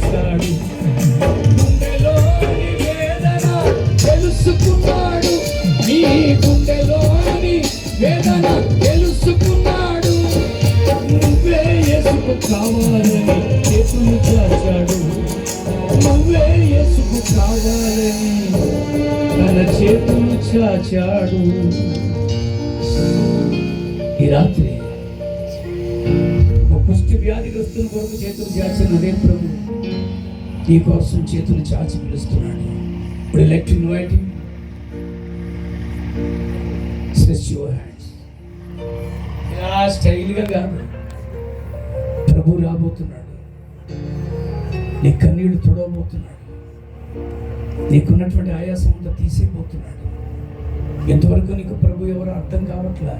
చేస్తాడు. గుండెలోని వేదన తెలుసుకున్నాడు, నీ గుండెలోని వేదన తెలుసుకున్నాడు. నువ్వే యేసుకు కావాలని చేతులు చాచాడు, నువ్వే యేసుకు కావాలని తన చేతులు చాచాడు. ఈ రాత్రి ఒక కుష్టి వ్యాధిగ్రస్తుల కొరకు చేతులు చాచిన అదే ప్రభు నీ కోసం చేతులు చాచి పిలుస్తున్నాడు. ఇప్పుడు let you invite him. Stretch your hands. ఇలా స్టైల్గా కాదు, ప్రభు రాబోతున్నాడు, నీ కన్నీళ్లు తొడవబోతున్నాడు, నీకున్నటువంటి ఆయాసం అంతా తీసేయబోతున్నాడు. ఎంతవరకు నీకు ప్రభు ఎవరో అర్థం కావట్లా.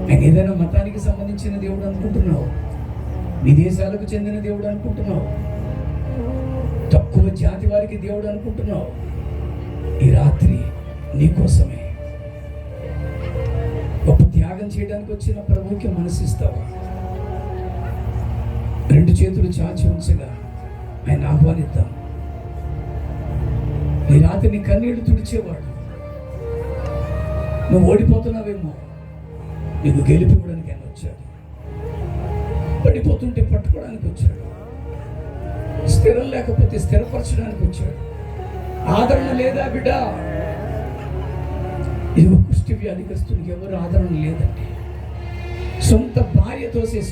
ఆయన ఏదైనా మతానికి సంబంధించిన దేవుడు అనుకుంటున్నావు, విదేశాలకు చెందిన దేవుడు అనుకుంటున్నావు, తక్కువ జాతి వారికి దేవుడు అనుకుంటున్నావు. ఈ రాత్రి నీకోసమే గొప్ప త్యాగం చేయడానికి వచ్చిన ప్రభువుకి మనసిస్తావా? రెండు చేతులు చాచి ఉంచగా ఆయన ఆహ్వానిద్దాం. ఈ రాత్రి నీ కన్నీళ్లు తుడిచేవాడు. నువ్వు ఓడిపోతున్నావేమో, నీకు గెలిపివ్వడానికి ఆయన వచ్చాడు. పడిపోతుంటే పట్టుకోవడానికి వచ్చాడు. స్థిరం లేకపోతే స్థిరపరచడానికి వచ్చాడు. ఆదరణ లేదా బిడ్డ? ఇది కుష్టి వ్యాధిగ్రస్తునికి ఎవరు ఆదరణ లేదండి. సొంత భార్యతో